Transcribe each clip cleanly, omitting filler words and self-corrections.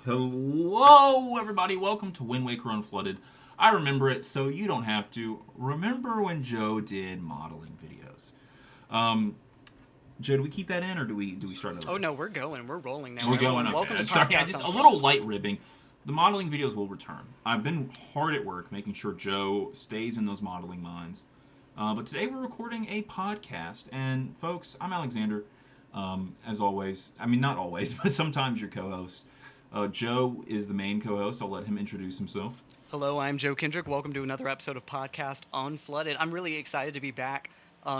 Hello, everybody. Welcome to Wind Waker Unflooded. I remember it, so you don't have to. Remember when Joe did modeling videos? Joe, do we keep that in, or do we start over? Oh no, we're going. We're rolling now. We're going. Okay. Welcome to Sorry, Podcast just a Unflooded. little light ribbing. The modeling videos will return. I've been hard at work making sure Joe stays in those modeling minds. But today we're recording a podcast, and folks, I'm Alexander. As always, I mean not always, but sometimes your co-host. Joe is the main co-host. I'll let him introduce himself. Hello, I'm Joe Kendrick. Welcome to another episode of Podcast Unflooded. I'm really excited to be back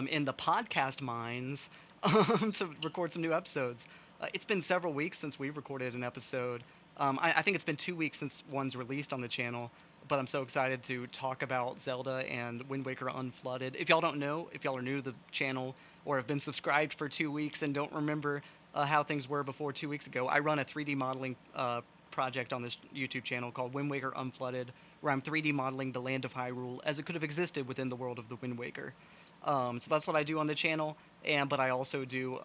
in the podcast mines to record some new episodes. It's been several weeks since we've recorded an episode. I think it's been 2 weeks since one's released on the channel, but I'm so excited to talk about Zelda and Wind Waker Unflooded. If y'all don't know, if y'all are new to the channel or have been subscribed for 2 weeks and don't remember how things were before 2 weeks ago, I run a 3D modeling project on this YouTube channel called Wind Waker Unflooded, where I'm 3D modeling the land of Hyrule as it could have existed within the world of the Wind Waker. So that's what I do on the channel, but I also do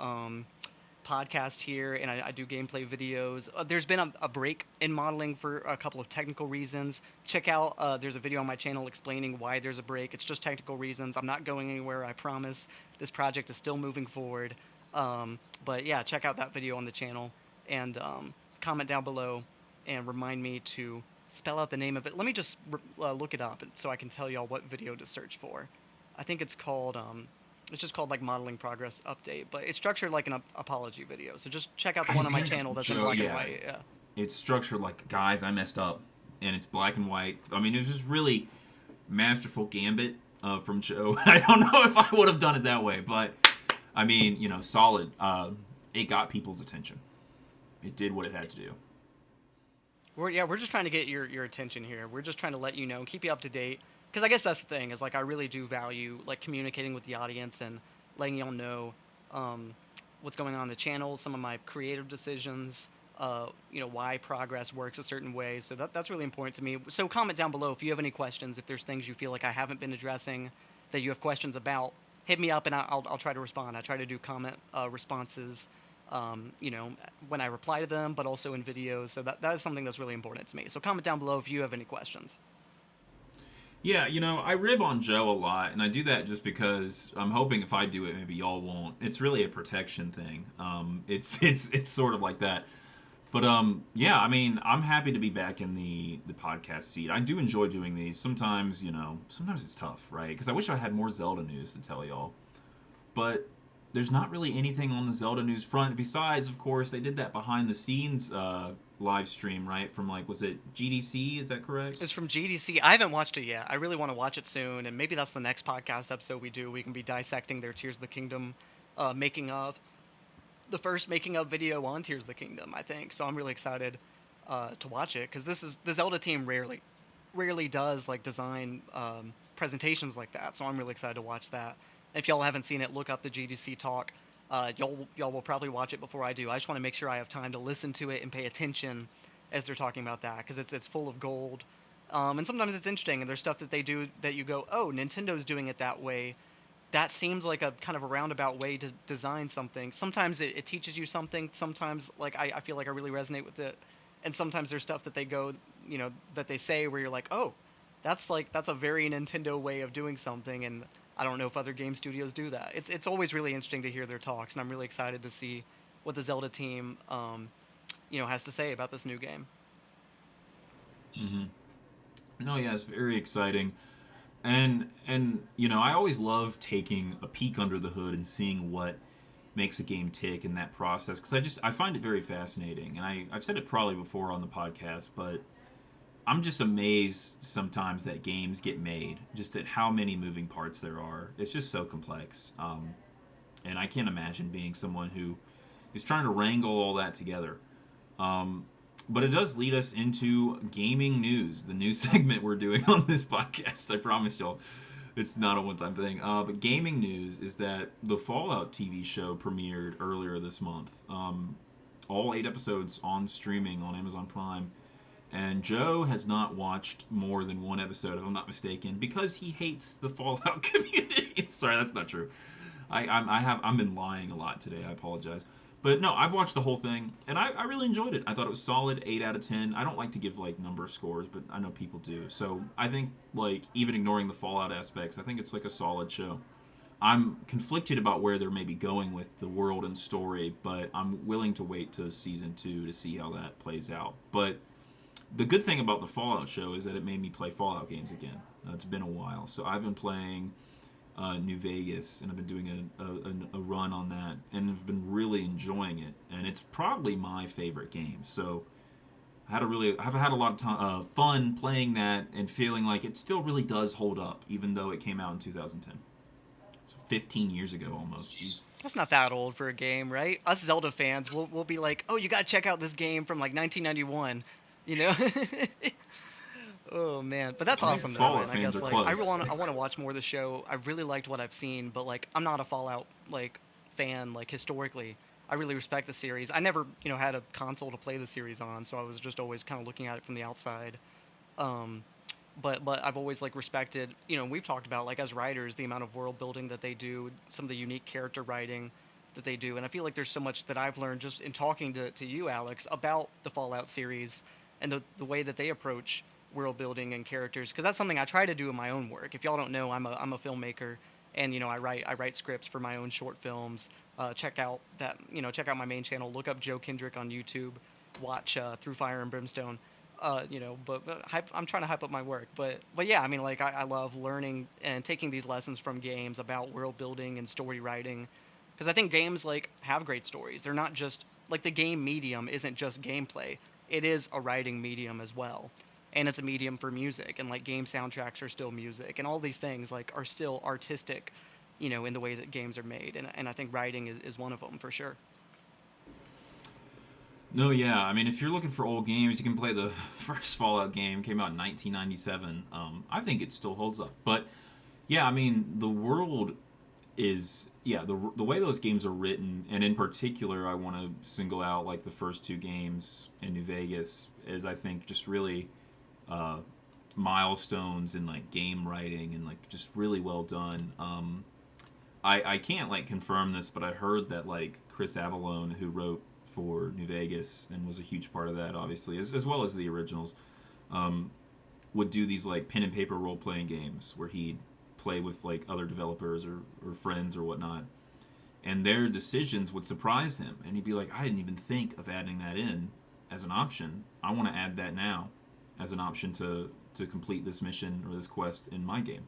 podcast here, and I do gameplay videos. There's been a break in modeling for a couple of technical reasons. Check out, there's a video on my channel explaining why there's a break. It's just technical reasons. I'm not going anywhere, I promise. This project is still moving forward. But yeah, check out that video on the channel, and comment down below and remind me to spell out the name of it. Let me just look it up so I can tell y'all what video to search for. I think it's called, it's just called like Modeling Progress Update, but it's structured like an apology video. So just check out the one on my channel that's in black and white. Yeah. It's structured like, guys, I messed up, and it's black and white. I mean, it was just really masterful gambit from Joe. I don't know if I would have done it that way, but I mean, you know, solid. It got people's attention. It did what it had to do. We're just trying to get your attention here. We're just trying to let you know, keep you up to date. Because I guess that's the thing, is like I really do value like communicating with the audience and letting y'all know what's going on the channel, some of my creative decisions, you know, why progress works a certain way. So that's really important to me. So comment down below if you have any questions, if there's things you feel like I haven't been addressing that you have questions about. Hit me up and I'll try to respond. I try to do comment responses, you know, when I reply to them, but also in videos. So that is something that's really important to me. So comment down below if you have any questions. Yeah, you know, I rib on Joe a lot, and I do that just because I'm hoping if I do it, maybe y'all won't. It's really a protection thing. It's sort of like that. But yeah, I mean, I'm happy to be back in the podcast seat. I do enjoy doing these. Sometimes, you know, sometimes it's tough, right? Because I wish I had more Zelda news to tell y'all. But there's not really anything on the Zelda news front. Besides, of course, they did that behind the scenes live stream, right? From like, was it GDC? Is that correct? It's from GDC. I haven't watched it yet. I really want to watch it soon, and maybe that's the next podcast episode we do. We can be dissecting their Tears of the Kingdom making of. The first making of video on Tears of the Kingdom, I think. So I'm really excited to watch it, because the Zelda team rarely does like design presentations like that. So I'm really excited to watch that. If y'all haven't seen it, look up the GDC talk. Y'all will probably watch it before I do. I just want to make sure I have time to listen to it and pay attention as they're talking about that, because it's full of gold. And sometimes it's interesting, and there's stuff that they do that you go, oh, Nintendo's doing it that way. That seems like a kind of a roundabout way to design something. Sometimes it teaches you something. Sometimes like I feel like I really resonate with it. And sometimes there's stuff that they go, you know, that they say where you're like, oh, that's a very Nintendo way of doing something, and I don't know if other game studios do that. It's always really interesting to hear their talks, and I'm really excited to see what the Zelda team, you know, has to say about this new game. Mm-hmm. No, yeah, it's very exciting. And you know, I always love taking a peek under the hood and seeing what makes a game tick in that process, because I find it very fascinating. And I've said it probably before on the podcast, but I'm just amazed sometimes that games get made, just at how many moving parts there are. It's just so complex. And I can't imagine being someone who is trying to wrangle all that together. But it does lead us into gaming news, the new segment we're doing on this podcast. I promise y'all, it's not a one-time thing. But gaming news is that the Fallout TV show premiered earlier this month. All 8 episodes on streaming on Amazon Prime. And Joe has not watched more than 1 episode, if I'm not mistaken, because he hates the Fallout community. Sorry, that's not true. I've been lying a lot today. I apologize. But no, I've watched the whole thing, and I really enjoyed it. I thought it was solid, 8 out of 10. I don't like to give like number scores, but I know people do. So I think like even ignoring the Fallout aspects, I think it's like a solid show. I'm conflicted about where they're maybe going with the world and story, but I'm willing to wait to season 2 to see how that plays out. But the good thing about the Fallout show is that it made me play Fallout games again. It's been a while, so I've been playing New Vegas, and I've been doing a run on that, and I've been really enjoying it. And it's probably my favorite game. So I've had a lot of fun playing that and feeling like it still really does hold up, even though it came out in 2010. So 15 years ago almost. Jeez. That's not that old for a game, right? Us Zelda fans, we'll be like, oh, you gotta check out this game from like 1991, you know? Oh man, but that's I think awesome though, Fallout man. I fans guess are like close. I want to watch more of the show. I really liked what I've seen, but like I'm not a Fallout like fan like historically. I really respect the series. I never, had a console to play the series on, so I was just always kind of looking at it from the outside. Um, but I've always like respected, we've talked about like as writers the amount of world building that they do, some of the unique character writing that they do, and I feel like there's so much that I've learned just in talking to you, Alex, about the Fallout series and the way that they approach world building and characters, because that's something I try to do in my own work. If y'all don't know, I'm a filmmaker, and I write scripts for my own short films. Check out my main channel. Look up Joe Kendrick on YouTube. Watch Through Fire and Brimstone. I'm trying to hype up my work. But yeah, I mean, like I love learning and taking these lessons from games about world building and story writing, because I think games like have great stories. They're not just like the game medium isn't just gameplay. It is a writing medium as well, and it's a medium for music, and like game soundtracks are still music, and all these things like are still artistic, in the way that games are made, and I think writing is one of them for sure. No, yeah. I mean, if you're looking for old games, you can play the first Fallout game. Came out in 1997. I think it still holds up. But yeah, I mean, the world is the way those games are written, and in particular, I want to single out like the first two games in New Vegas is I think just really uh, milestones in like game writing and like just really well done. I can't like confirm this, but I heard that like Chris Avallone, who wrote for New Vegas and was a huge part of that, obviously, as well as the originals, um, would do these like pen and paper role playing games where he'd play with like other developers or friends or whatnot, and their decisions would surprise him, and he'd be like, I didn't even think of adding that in as an option. I want to add that now as an option to complete this mission or this quest in my game.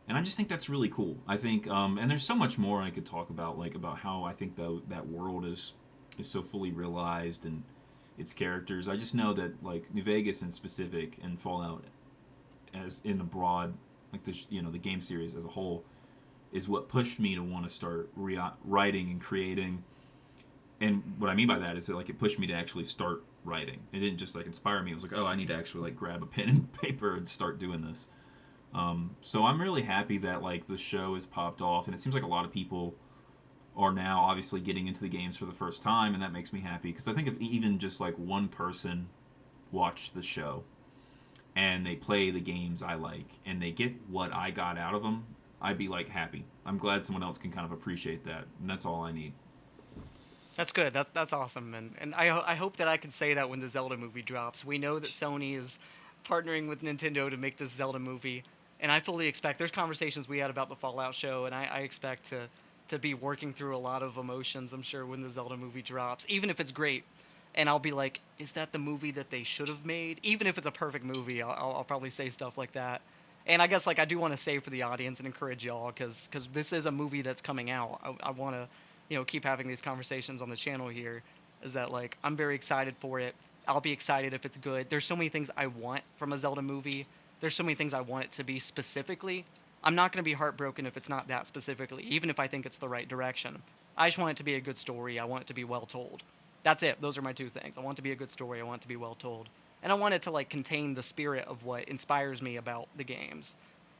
And I just think that's really cool. I think, and there's so much more I could talk about, like about how I think that world is so fully realized and its characters. I just know that like New Vegas in specific and Fallout as in the broad, like the game series as a whole, is what pushed me to want to start writing and creating. And what I mean by that is that like it pushed me to actually start writing. It didn't just like inspire me. It was like, oh, I need to actually like grab a pen and paper and start doing this. So I'm really happy that like the show has popped off, and it seems like a lot of people are now obviously getting into the games for the first time, and that makes me happy because I think if even just like one person watched the show and they play the games I like and they get what I got out of them, I'd be like happy. I'm glad someone else can kind of appreciate that, and that's all I need. That's good. That's awesome, and I hope that I can say that when the Zelda movie drops. We know that Sony is partnering with Nintendo to make this Zelda movie, and I fully expect. There's conversations we had about the Fallout show, and I expect to be working through a lot of emotions, I'm sure, when the Zelda movie drops, even if it's great. And I'll be like, is that the movie that they should have made? Even if it's a perfect movie, I'll probably say stuff like that. And I guess like I do want to say for the audience and encourage y'all, because this is a movie that's coming out. I want to, keep having these conversations on the channel here. Is that like I'm very excited for it. I'll be excited if it's good. There's so many things I want from a Zelda movie. There's so many things I want it to be specifically. I'm not going to be heartbroken if it's not that specifically, even if I think it's the right direction. I just want it to be a good story. I want it to be well told. That's it. Those are my two things. I want it to be a good story. I want it to be well told. And I want it to like contain the spirit of what inspires me about the games.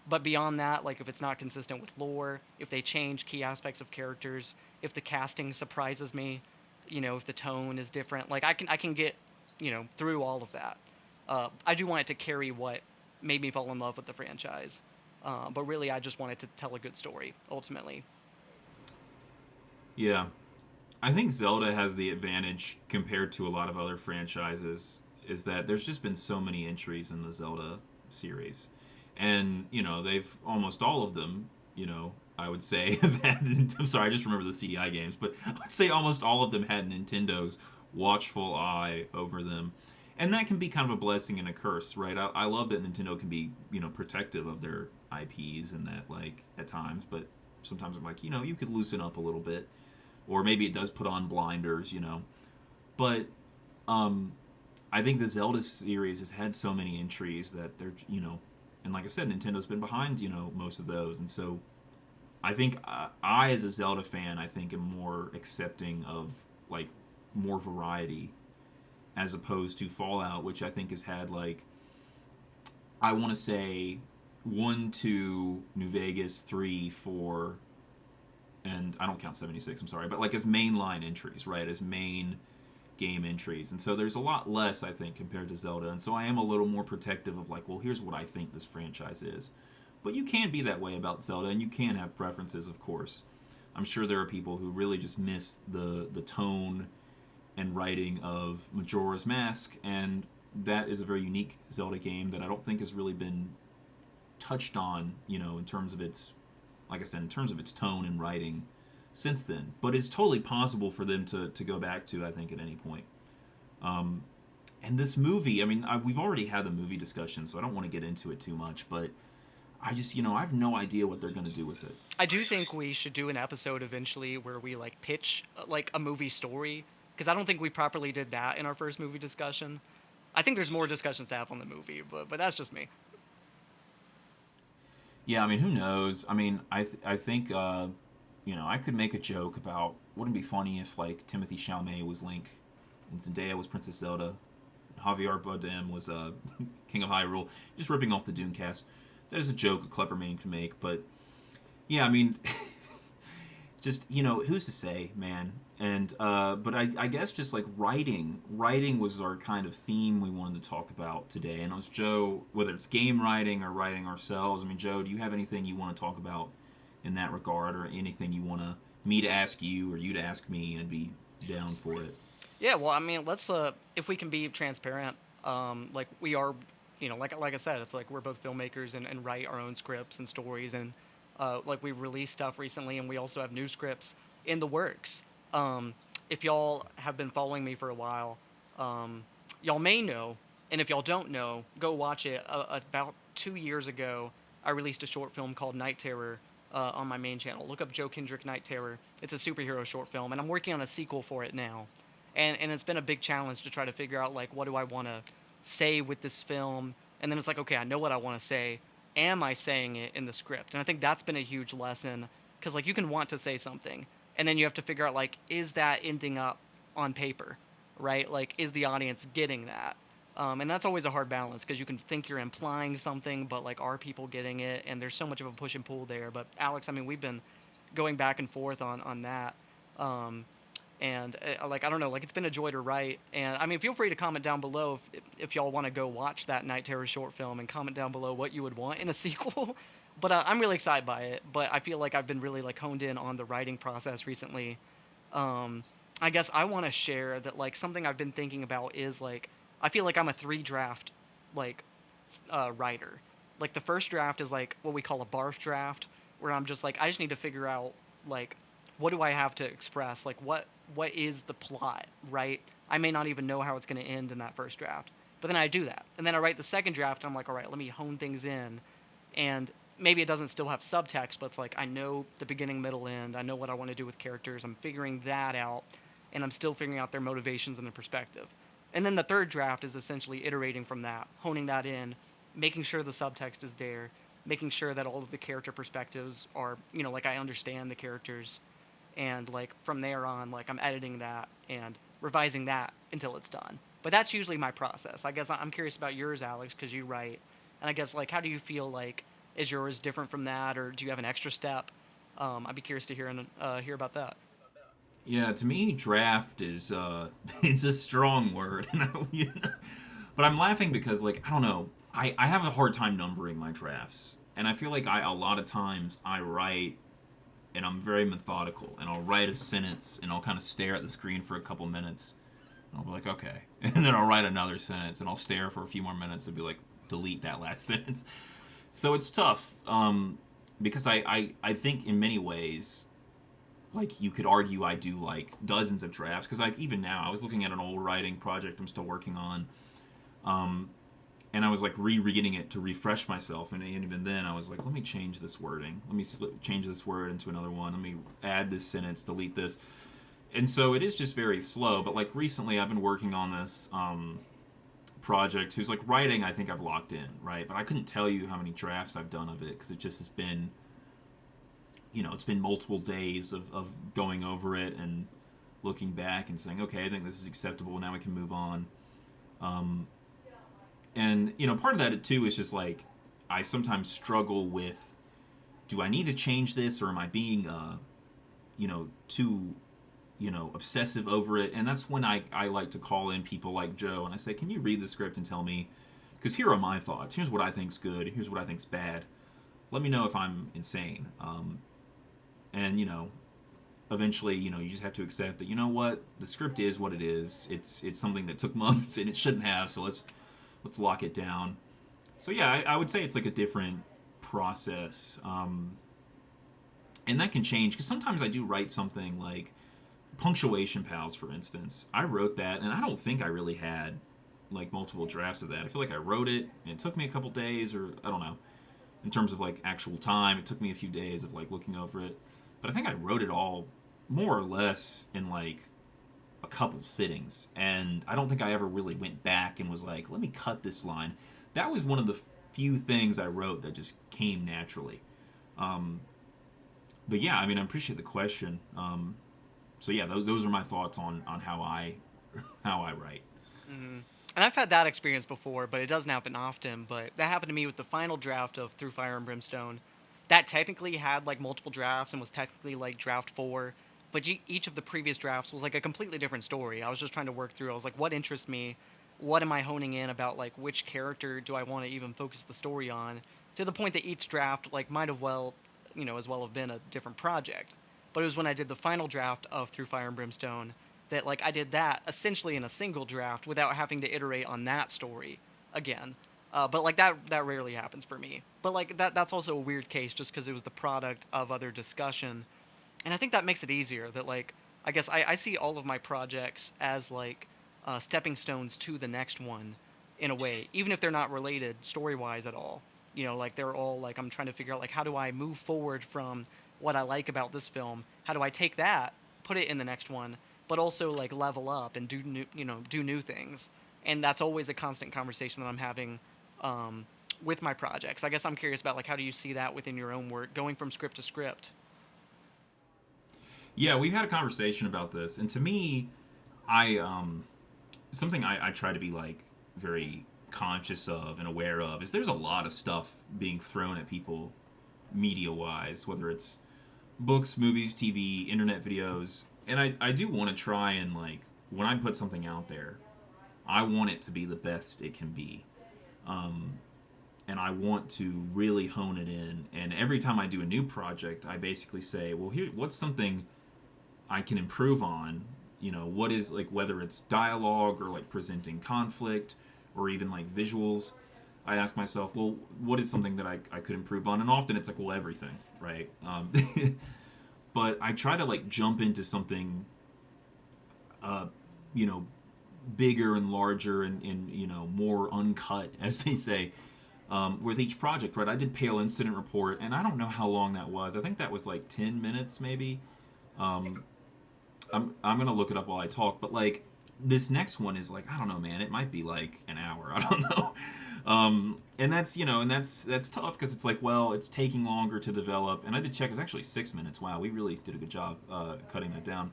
But beyond that, like if it's not consistent with lore, if they change key aspects of characters, if the casting surprises me, if the tone is different, like I can get, through all of that. I do want it to carry what made me fall in love with the franchise. But really, I just wanted to tell a good story, ultimately. Yeah, I think Zelda has the advantage compared to a lot of other franchises is that there's just been so many entries in the Zelda series. And, they've almost all of them, I would say that I'm sorry, I just remember the CDI games, but I would say almost all of them had Nintendo's watchful eye over them. And that can be kind of a blessing and a curse, right? I love that Nintendo can be, protective of their IPs and that, like, at times, but sometimes I'm like, you could loosen up a little bit. Or maybe it does put on blinders. But I think the Zelda series has had so many entries that they're. And like I said, Nintendo's been behind, most of those. And so I think I, as a Zelda fan, I think am more accepting of, like, more variety as opposed to Fallout, which I think has had, like, I want to say 1, 2, New Vegas, 3, 4, and I don't count 76, I'm sorry, but, like, as mainline entries, right? As main game entries. And so there's a lot less, I think, compared to Zelda. And so I am a little more protective of, like, well, here's what I think this franchise is. But you can be that way about Zelda, and you can have preferences, of course. I'm sure there are people who really just miss the tone and writing of Majora's Mask, and that is a very unique Zelda game that I don't think has really been touched on, in terms of its, like I said, in terms of its tone and writing since then. But it's totally possible for them to go back to, I think, at any point. And this movie, I mean, we've already had the movie discussion, so I don't want to get into it too much, but I just, I have no idea what they're going to do with it. I do think we should do an episode eventually where we like pitch like a movie story because I don't think we properly did that in our first movie discussion. I think there's more discussions to have on the movie, but that's just me. Yeah, I mean, who knows? I mean, I think, I could make a joke about, wouldn't it be funny if, like, Timothy Chalamet was Link, and Zendaya was Princess Zelda, and Javier Bardem was King of Hyrule, just ripping off the Dune cast. That is a joke a clever man can make, but, yeah, I mean, just, who's to say, man? And, but I guess just, like, writing was our kind of theme we wanted to talk about today, and it was Joe, whether it's game writing or writing ourselves. I mean, Joe, do you have anything you want to talk about in that regard, or anything you want me to ask you or you to ask me? I'd be down for it. Yeah, well, I mean, let's if we can be transparent, like we are, like I said, it's like we're both filmmakers and write our own scripts and stories, and like we've released stuff recently, and we also have new scripts in the works. If y'all have been following me for a while, y'all may know, and if y'all don't know, go watch it. About 2 years ago, I released a short film called Night Terror on my main channel. Look up Joe Kendrick Night Terror. It's a superhero short film, and I'm working on a sequel for it now. And it's been a big challenge to try to figure out, like, what do I want to say with this film? And then it's like, okay, I know what I want to say. Am I saying it in the script? And I think that's been a huge lesson, because, like, you can want to say something, and then you have to figure out, like, is that ending up on paper, right? Like, is the audience getting that? And that's always a hard balance, because you can think you're implying something, but, like, are people getting it? And there's so much of a push and pull there. But Alex, I mean, we've been going back and forth on that. And like, I don't know, like, it's been a joy to write. And I mean, feel free to comment down below if y'all want to go watch that Night Terror short film, and comment down below what you would want in a sequel. But I'm really excited by it. But I feel like I've been really, like, honed in on the writing process recently. I guess I want to share that, like, something I've been thinking about is, like, I feel like I'm a 3-draft, like, writer. Like, the first draft is, like, what we call a barf draft, where I'm just like, I just need to figure out, like, what do I have to express? Like, what is the plot, right? I may not even know how it's going to end in that first draft. But then I do that. And then I write the second draft, and I'm like, all right, let me hone things in. And maybe it doesn't still have subtext, but it's like, I know the beginning, middle, end. I know what I want to do with characters. I'm figuring that out, and I'm still figuring out their motivations and their perspective. And then the third draft is essentially iterating from that, honing that in, making sure the subtext is there, making sure that all of the character perspectives are, like, I understand the characters. And, like, from there on, like, I'm editing that and revising that until it's done. But that's usually my process. I guess I'm curious about yours, Alex, because you write. And I guess, like, how do you feel, like, is yours different from that, or do you have an extra step? I'd be curious to hear about that. Yeah, to me, draft is it's a strong word, but I'm laughing because, like, I don't know, I have a hard time numbering my drafts, and I feel like a lot of times I write and I'm very methodical, and I'll write a sentence, and I'll kind of stare at the screen for a couple minutes, and I'll be like, okay, and then I'll write another sentence, and I'll stare for a few more minutes, and be like, delete that last sentence. So it's tough, because I think in many ways, like, you could argue I do like dozens of drafts, because like even now I was looking at an old writing project I'm still working on, and I was like rereading it to refresh myself, and even then I was like, let me change this wording, let me change this word into another one, let me add this sentence, delete this. And so it is just very slow. But like recently I've been working on this project whose like writing I think I've locked in, right? But I couldn't tell you how many drafts I've done of it, because it just has been, it's been multiple days of going over it and looking back and saying, okay, I think this is acceptable, now we can move on. And, part of that, too, is just, like, I sometimes struggle with, do I need to change this, or am I being, too, obsessive over it? And that's when I like to call in people like Joe, and I say, can you read the script and tell me? Because here are my thoughts. Here's what I think's good. Here's what I think's bad. Let me know if I'm insane. And, eventually, you just have to accept that, what? The script is what it is. It's something that took months, and it shouldn't have, so let's lock it down. So yeah, I would say it's like a different process, and that can change, because sometimes I do write something like Punctuation Pals, for instance. I wrote that, and I don't think I really had like multiple drafts of that. I feel like I wrote it, and it took me a couple days, or I don't know, in terms of like actual time, it took me a few days of like looking over it. But I think I wrote it all more or less in like a couple sittings, and I don't think I ever really went back and was like, let me cut this line. That was one of the few things I wrote that just came naturally. But yeah, I mean, I appreciate the question. So yeah, those are my thoughts on how I write. Mm-hmm. And I've had that experience before, but it doesn't happen often. But that happened to me with the final draft of Through Fire and Brimstone. That technically had like multiple drafts and was technically like draft 4, but each of the previous drafts was like a completely different story. I was just trying to work through. I was like, what interests me? What am I honing in about? Like, which character do I want to even focus the story on? To the point that each draft like might have as well have been a different project. But it was when I did the final draft of Through Fire and Brimstone that like I did that essentially in a single draft without having to iterate on that story again. But like that rarely happens for me. But like that's also a weird case just because it was the product of other discussion, and I think that makes it easier. That like I guess I see all of my projects as like stepping stones to the next one, in a way, even if they're not related story wise at all. Like they're all like I'm trying to figure out like how do I move forward from what I like about this film? How do I take that, put it in the next one, but also like level up and do new things? And that's always a constant conversation that I'm having with my projects. I guess I'm curious about like how do you see that within your own work, going from script to script? Yeah, we've had a conversation about this, and to me, I something I try to be like very conscious of and aware of is there's a lot of stuff being thrown at people media wise, whether it's books, movies, TV, internet videos, and I do want to try and like when I put something out there, I want it to be the best it can be. And I want to really hone it in. And every time I do a new project, I basically say, well, here, what's something I can improve on? What is like, whether it's dialogue or like presenting conflict or even like visuals, I ask myself, well, what is something that I could improve on? And often it's like, well, everything, right? But I try to like jump into something, you know, bigger and larger and more uncut, as they say, with each project, right? I did Pale Incident Report, and I don't know how long that was. I think that was like 10 minutes, maybe. I'm gonna look it up while I talk, but like this next one is like, I don't know, man. It might be like an hour. I don't know. And that's tough because it's like, well, it's taking longer to develop. And I did check; it was actually 6 minutes. Wow, we really did a good job cutting that down.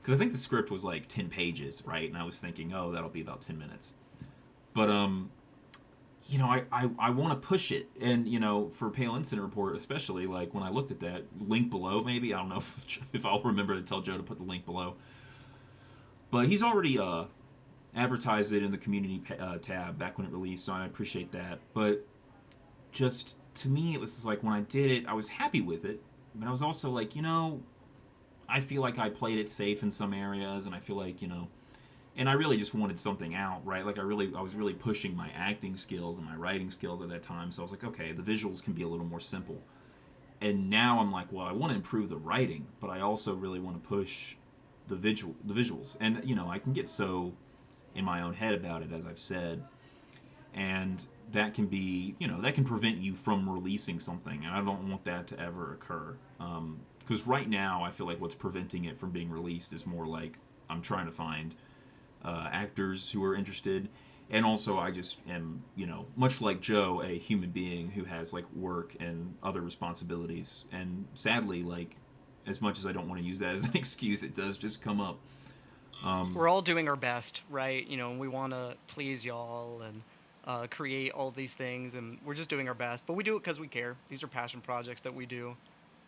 Because I think the script was like 10 pages, right? And I was thinking, oh, that'll be about 10 minutes. But I want to push it, and for Pale Incident Report, especially, like when I looked at that link below, maybe I don't know if I'll remember to tell Joe to put the link below. But he's already advertised it in the community tab back when it released, so I appreciate that. But just to me, it was just like when I did it, I was happy with it. but I was also like, I feel like I played it safe in some areas, and I feel like, and I really just wanted something out, right? Like I was really pushing my acting skills and my writing skills at that time. So I was like, okay, the visuals can be a little more simple. And now I'm like, well, I want to improve the writing, but I also really want to push the visuals. And I can get so in my own head about it, as I've said, and that can be, that can prevent you from releasing something, and I don't want that to ever occur. Because right now, I feel like what's preventing it from being released is more like I'm trying to find actors who are interested, and also I just am, much like Joe, a human being who has like work and other responsibilities, and sadly, like as much as I don't want to use that as an excuse, it does just come up. We're all doing our best, right? And we want to please y'all and create all these things, and we're just doing our best. But we do it because we care. These are passion projects that we do.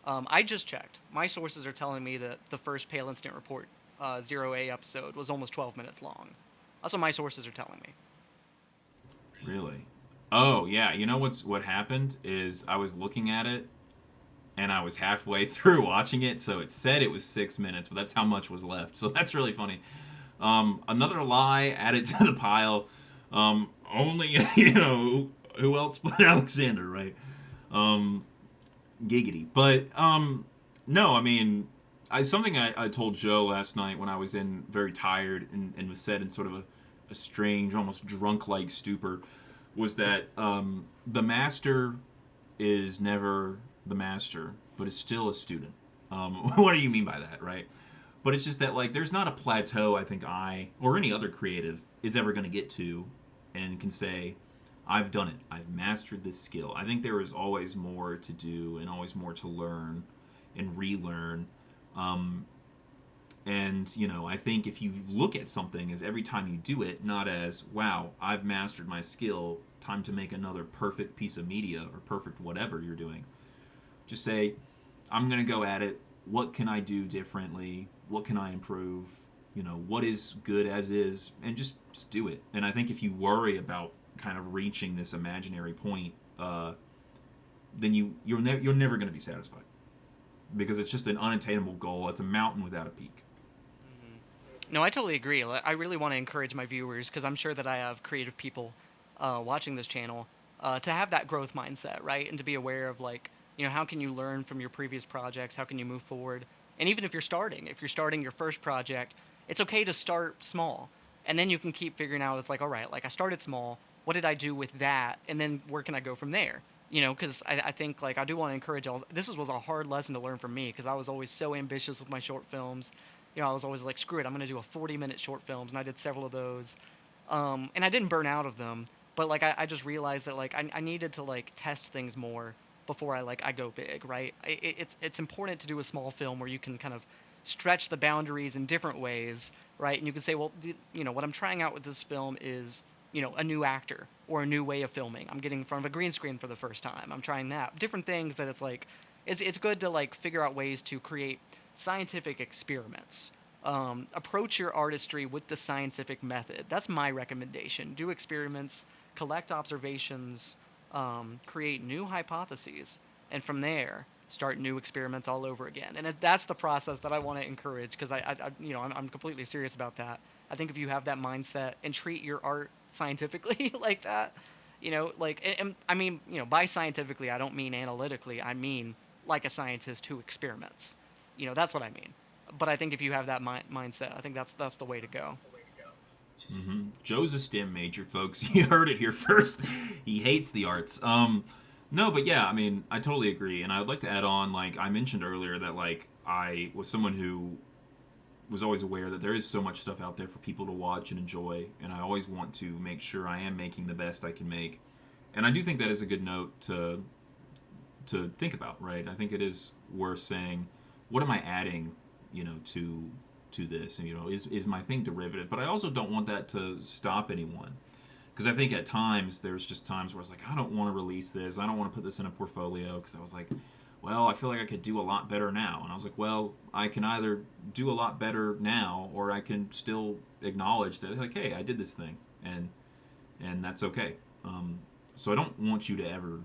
I just checked. My sources are telling me that the first Pale Instant Report 0A episode was almost 12 minutes long. That's what my sources are telling me. Really? Oh yeah, what happened is I was looking at it and I was halfway through watching it, so it said it was 6 minutes, but that's how much was left. So that's really funny. Another lie added to the pile. Only who else but Alexander, right? Giggity. But no, I mean, I told Joe last night when I was in very tired and was said in sort of a strange, almost drunk-like stupor, was that the master is never the master, but is still a student. What do you mean by that, right? But it's just that, like, there's not a plateau I think I, or any other creative, is ever going to get to and can say, I've done it. I've mastered this skill. I think there is always more to do and always more to learn and relearn. And, I think if you look at something as every time you do it, not as, wow, I've mastered my skill, time to make another perfect piece of media or perfect whatever you're doing. Just say, I'm going to go at it. What can I do differently? What can I improve? What is good as is? And just do it. And I think if you worry about kind of reaching this imaginary point, then you're never going to be satisfied. Because it's just an unattainable goal. It's a mountain without a peak. No, I totally agree. I really want to encourage my viewers because I'm sure that I have creative people watching this channel to have that growth mindset, right? And to be aware of like, how can you learn from your previous projects? How can you move forward? And even if you're starting your first project, it's okay to start small. And then you can keep figuring out, it's like, all right, like I started small. What did I do with that? And then where can I go from there? Because I think like I do want to encourage all. This was a hard lesson to learn for me because I was always so ambitious with my short films. I was always like, screw it, I'm going to do a 40-minute short films, and I did several of those. And I didn't burn out of them, but like I just realized that like I needed to like test things more before I go big, right? It's important to do a small film where you can kind of stretch the boundaries in different ways, right? And you can say, well, what I'm trying out with this film is a new actor or a new way of filming. I'm getting in front of a green screen for the first time. I'm trying that. Different things that it's like, it's good to like figure out ways to create scientific experiments. Approach your artistry with the scientific method. That's my recommendation. Do experiments, collect observations, create new hypotheses, and from there start new experiments all over again. And that's the process that I want to encourage because I'm completely serious about that. I think if you have that mindset and treat your art scientifically like that, and I mean, by scientifically, I don't mean analytically. I mean like a scientist who experiments. That's what I mean. But I think if you have that mindset, I think that's the way to go. Mm-hmm. Joe's a STEM major, folks. You heard it here first. He hates the arts. No, but yeah, I mean, I totally agree. And I would like to add on, like, I mentioned earlier that, like, I was someone who was always aware that there is so much stuff out there for people to watch and enjoy. And I always want to make sure I am making the best I can make. And I do think that is a good note to think about, right? I think it is worth saying, what am I adding, to this? And, is my thing derivative? But I also don't want that to stop anyone. Because I think at times, there's just times where it's like, I don't want to release this. I don't want to put this in a portfolio. Because I was like, well, I feel like I could do a lot better now. And I was like, well, I can either do a lot better now, or I can still acknowledge that, like, hey, I did this thing. And that's okay. So I don't want you to ever,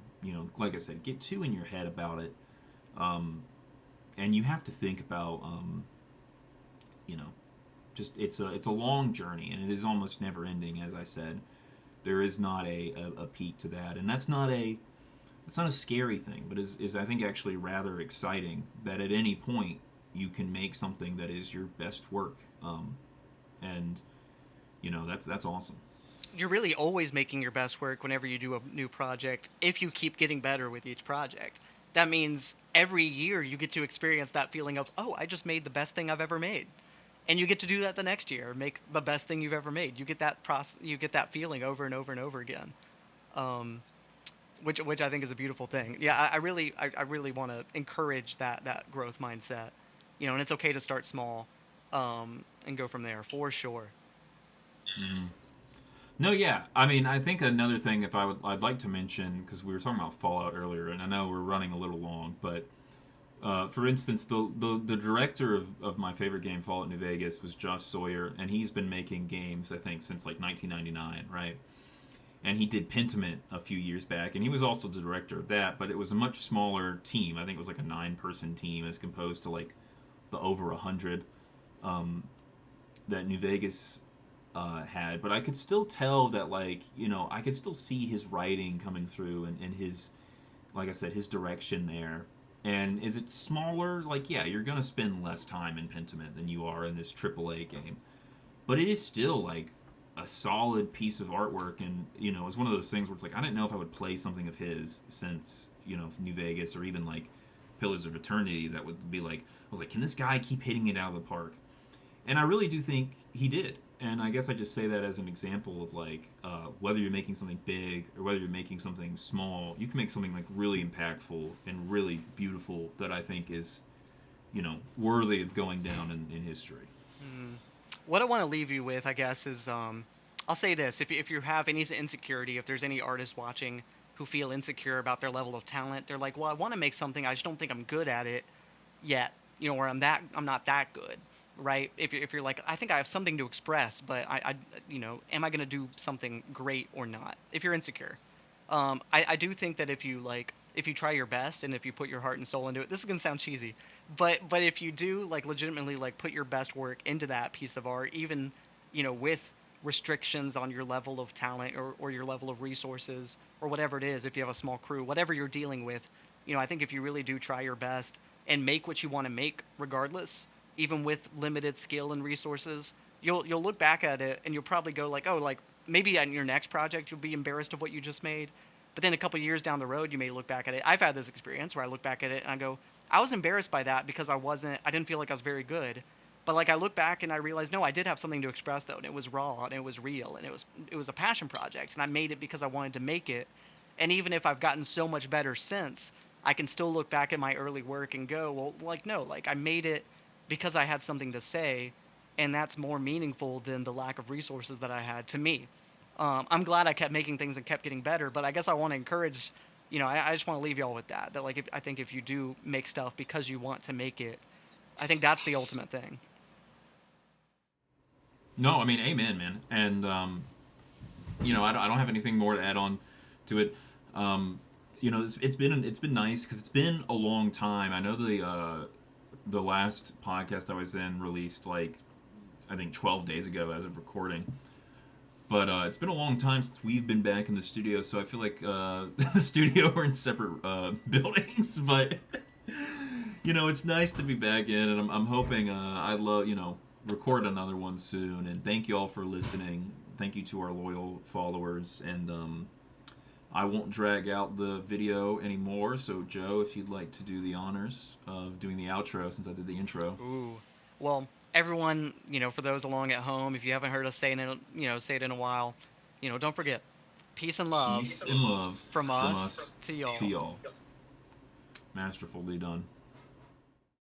like I said, get too in your head about it. and you have to think about, you know, just it's a long journey, and it is almost never ending. As I said, there is not a peak to that, and that's not a scary thing, but is I think actually rather exciting that at any point you can make something that is your best work, and that's awesome. You're really always making your best work whenever you do a new project if you keep getting better with each project. That means every year you get to experience that feeling of, oh, I just made the best thing I've ever made. And you get to do that the next year, make the best thing you've ever made. You get that you get that feeling over and over and over again. Um, which I think is a beautiful thing. Yeah, I really want to encourage that growth mindset. And it's okay to start small, and go from there for sure. Hmm. No, yeah. I mean, I think another thing, I'd like to mention, because we were talking about Fallout earlier, and I know we're running a little long, but for instance, the director of my favorite game, Fallout New Vegas, was Josh Sawyer, and he's been making games, I think, since like 1999, right? And he did Pentiment a few years back, and he was also the director of that, but it was a much smaller team. I think it was like a 9-person team as opposed to like the over 100 um, that New Vegas had. But I could still tell that, like, I could still see his writing coming through, and his, like I said, his direction there. And is it smaller? Like, yeah, you're going to spend less time in Pentiment than you are in this AAA game. But it is still, like, a solid piece of artwork. And, it's one of those things where it's like, I didn't know if I would play something of his since, New Vegas, or even, like, Pillars of Eternity, that would be like, I was like, can this guy keep hitting it out of the park? And I really do think he did. And I guess I just say that as an example of, like, whether you're making something big or whether you're making something small, you can make something, like, really impactful and really beautiful that I think is, worthy of going down in history. Mm. What I want to leave you with, I guess, is I'll say this: if you have any insecurity, if there's any artists watching who feel insecure about their level of talent, they're like, well, I want to make something, I just don't think I'm good at it yet, or I'm not that good, right? If you're like, I think I have something to express, but am I going to do something great or not? If you're insecure, I do think that if you try your best and if you put your heart and soul into it, this is going to sound cheesy, but if you do, like, legitimately, like, put your best work into that piece of art, even with restrictions on your level of talent, or your level of resources, or whatever it is, if you have a small crew, whatever you're dealing with, I think if you really do try your best and make what you want to make regardless, even with limited skill and resources, you'll look back at it and you'll probably go like, oh, like, maybe in your next project you'll be embarrassed of what you just made, but then a couple years down the road you may look back at it. I've had this experience where I look back at it and I go, I was embarrassed by that because I didn't feel like I was very good. But, like, I look back and I realize, no, I did have something to express, though, and it was raw and it was real, and it was a passion project, and I made it because I wanted to make it. And even if I've gotten so much better since, I can still look back at my early work and go, well, like, no, like, I made it because I had something to say, and that's more meaningful than the lack of resources that I had to me. I'm glad I kept making things and kept getting better, but I guess I want to encourage, I just want to leave y'all with that, like, I think if you do make stuff because you want to make it, I think that's the ultimate thing. No, I mean, amen, man. And I don't have anything more to add on to it. It's been nice because it's been a long time. I know the last podcast I was in released, like, I think 12 days ago as of recording. But it's been a long time since we've been back in the studio, so I feel like the studio are in separate buildings. But it's nice to be back in, and I'm hoping I love record another one soon. And thank you all for listening. Thank you to our loyal followers, and I won't drag out the video anymore. So Joe, if you'd like to do the honors of doing the outro, since I did the intro. Ooh, well, everyone, for those along at home, if you haven't heard us say it in a while, don't forget, peace and love Peace and love from from us us to y'all. to y'all. Masterfully done.